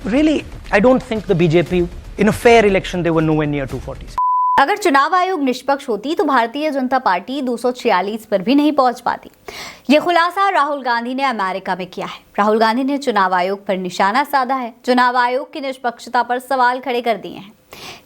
really, I don't think the BJP, in a fair election, they were nowhere near 240. अगर चुनाव आयोग निष्पक्ष होती तो भारतीय जनता पार्टी 246 पर भी नहीं पहुंच पाती। ये खुलासा राहुल गांधी ने अमेरिका में किया है। राहुल गांधी ने चुनाव आयोग पर निशाना साधा है, चुनाव आयोग की निष्पक्षता पर सवाल खड़े कर दिए हैं।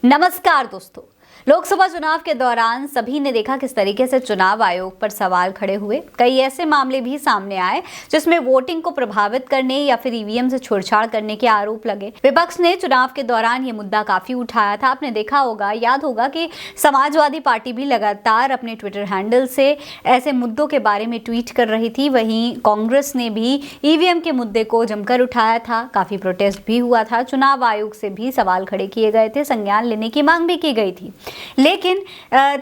नमस्कार दोस्तों, लोकसभा चुनाव के दौरान सभी ने देखा किस तरीके से चुनाव आयोग पर सवाल खड़े हुए। कई ऐसे मामले भी सामने आए जिसमें वोटिंग को प्रभावित करने या फिर ईवीएम से छेड़छाड़ करने के आरोप लगे। विपक्ष ने चुनाव के दौरान ये मुद्दा काफी उठाया था। आपने देखा होगा, याद होगा कि समाजवादी पार्टी भी लगातार अपने ट्विटर हैंडल से ऐसे मुद्दों के बारे में ट्वीट कर रही थी। वहीं कांग्रेस ने भी ईवीएम के मुद्दे को जमकर उठाया था, काफी प्रोटेस्ट भी हुआ था, चुनाव आयोग से भी सवाल खड़े किए गए थे, संज्ञान लेने की मांग भी की गई थी। लेकिन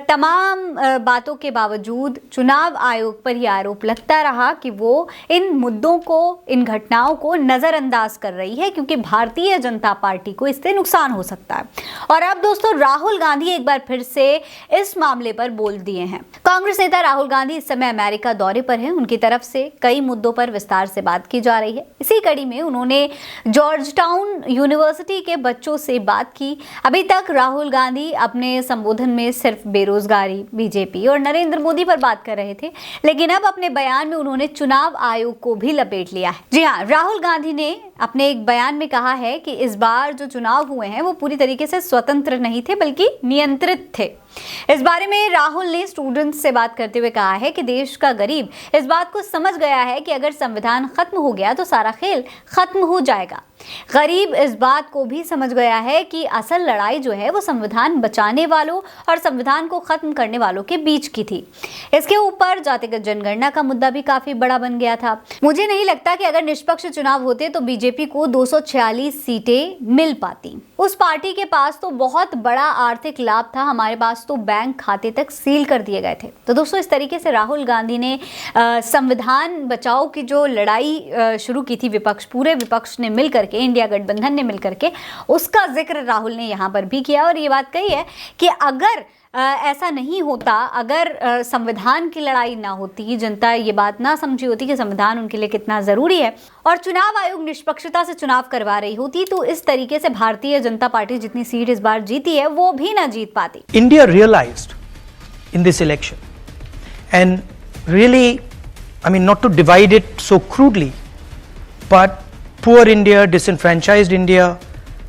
तमाम बातों के बावजूद चुनाव आयोग पर यह आरोप लगता रहा कि वो इन मुद्दों को, इन घटनाओं को नजरअंदाज कर रही है क्योंकि भारतीय जनता पार्टी को इससे नुकसान हो सकता है। और अब दोस्तों राहुल गांधी एक बार फिर से इस मामले पर बोल दिए हैं। कांग्रेस नेता राहुल गांधी इस समय अमेरिका दौरे पर हैं। उनकी तरफ से कई मुद्दों पर विस्तार से बात की जा रही है। इसी कड़ी में उन्होंने जॉर्ज टाउन यूनिवर्सिटी के बच्चों से बात की। अभी तक राहुल गांधी अपने संबोधन में सिर्फ बेरोजगारी, बीजेपी और नरेंद्र मोदी पर बात कर रहे थे, लेकिन अब अपने बयान में उन्होंने चुनाव आयोग को भी लपेट लिया है। जी हाँ, राहुल गांधी ने अपने एक बयान में कहा है कि इस बार जो चुनाव हुए हैं वो पूरी तरीके से स्वतंत्र नहीं थे बल्कि नियंत्रित थे। इस बारे में राहुल ने स्टूडेंट्स से बात करते हुए कहा है कि देश का गरीब इस बात को समझ गया है कि अगर संविधान खत्म हो गया तो सारा खेल खत्म हो जाएगा। गरीब इस बात को भी समझ गया है कि असल लड़ाई जो है वो संविधान बचाने वालों और संविधान को खत्म करने वालों के बीच की थी। इसके ऊपर जातिगत जनगणना का मुद्दा भी काफी बड़ा बन गया था। मुझे नहीं लगता कि अगर निष्पक्ष चुनाव होते तो बीजेपी को 246 सीटें मिल पाती। उस पार्टी के पास तो बहुत बड़ा आर्थिक लाभ था, हमारे पास तो बैंक खाते तक सील कर दिए गए थे। तो दोस्तों इस तरीके से राहुल गांधी ने संविधान बचाओ की जो लड़ाई शुरू की थी, विपक्ष, पूरे विपक्ष ने मिलकर के, इंडिया गठबंधन ने मिलकर के, उसका जिक्र राहुल ने यहाँ पर भी किया और ये बात कही है कि अगर ऐसा नहीं होता, अगर संविधान की लड़ाई ना होती, जनता ये बात ना समझी होती कि संविधान उनके लिए कितना जरूरी है और चुनाव आयोग निष्पक्षता से चुनाव करवा रही होती, तो इस तरीके से भारतीय जनता पार्टी जितनी सीट इस बार जीती है वो भी ना जीत पाती। India realized in this election, and really, I mean, not to divide it so crudely, but poor India, disenfranchised India,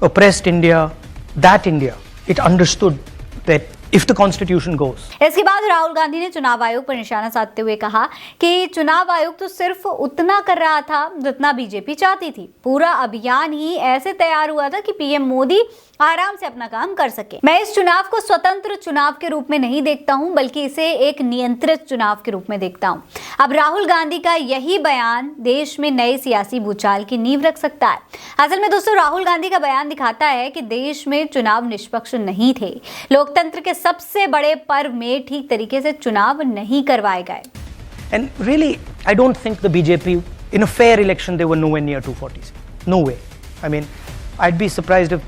oppressed India, that India, it understood that if the constitution goes. इसके बाद राहुल गांधी ने चुनाव आयोग पर निशाना साधते हुए कहा कि चुनाव आयोग तो सिर्फ उतना कर रहा था जितना बीजेपी चाहती थी। पूरा अभियान ही ऐसे तैयार हुआ था कि पीएम मोदी आराम से अपना काम कर सके। मैं इस चुनाव को स्वतंत्र चुनाव के रूप में नहीं देखता हूं, बल्कि इसे एक नियंत्रित चुनाव के रूप में देखता हूं। अब राहुल गांधी का यही बयान देश में नए सियासी भूचाल की नींव रख सकता है। असल में दोस्तों राहुल गांधी का बयान दिखाता है कि देश में चुनाव निष्पक्ष नहीं थे। लोकतंत्र के सबसे बड़े पर्व में ठीक तरीके से चुनाव नहीं करवाए गए। And really, I don't think the BJP, in a fair election, they were nowhere near 240. No way. I mean, I'd be surprised if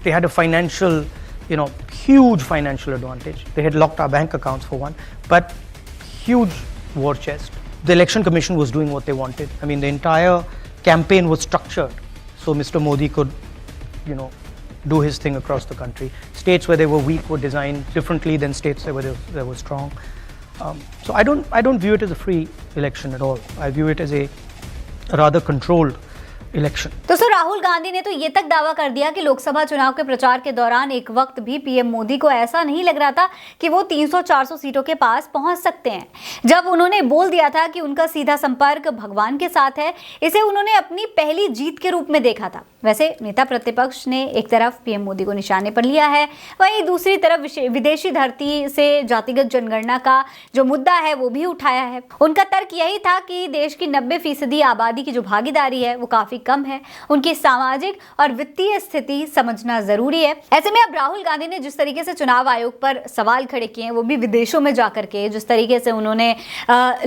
they had a financial, huge financial advantage. They had locked our bank accounts for one, but huge war chest. The election commission was doing what they wanted. I mean, the entire campaign was structured so Mr. Modi could, do his thing across the country. States where they were weak were designed differently than states where they were strong. So I don't view it as a free election at all. I view it as a rather controlled election. दोस्तों राहुल गांधी ने तो ये तक दावा कर दिया कि लोकसभा चुनाव के प्रचार के दौरान एक वक्त भी पीएम मोदी को ऐसा नहीं लग रहा था कि वो 300-400 सीटों के पास पहुंच सकते हैं। जब उन्होंने बोल दिया था कि उनका सीधा संपर्क भगवान के साथ है, इसे उन्होंने अपनी पहली जीत के रूप में देखा था। वैसे नेता प्रतिपक्ष ने एक तरफ पीएम मोदी को निशाने पर लिया है, वहीं दूसरी तरफ विदेशी धरती से जातिगत जनगणना का जो मुद्दा है वो भी उठाया है। उनका तर्क यही था कि देश की 90% आबादी की जो भागीदारी है वो काफी कम है, उनकी सामाजिक और वित्तीय स्थिति समझना जरूरी है। ऐसे में अब राहुल गांधी ने जिस तरीके से चुनाव आयोग पर सवाल खड़े किए हैं, वो भी विदेशों में जाकर के, जिस तरीके से उन्होंने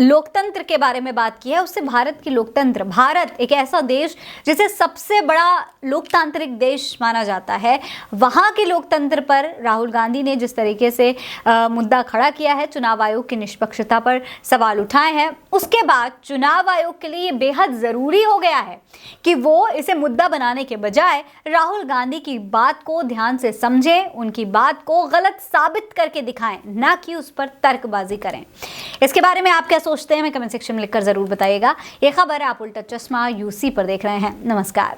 लोकतंत्र के बारे में बात की है, उससे भारत की लोकतंत्र, भारत एक ऐसा देश जिसे सबसे बड़ा लोकतांत्रिक देश माना जाता है, वहां के लोकतंत्र पर राहुल गांधी ने जिस तरीके से मुद्दा खड़ा किया है, चुनाव आयोग की निष्पक्षता पर सवाल उठाए हैं, उसके बाद चुनाव आयोग के लिए ये बेहद जरूरी हो गया है कि कि वो इसे मुद्दा बनाने के बजाय राहुल गांधी की बात को ध्यान से समझें, उनकी बात को गलत साबित करके दिखाएं, ना कि उस पर तर्कबाजी करें। इसके बारे में आप क्या सोचते हैं, हमें कमेंट सेक्शन में लिखकर जरूर बताइएगा। ये खबर है आप उल्टा चश्मा यूसी पर देख रहे हैं। नमस्कार।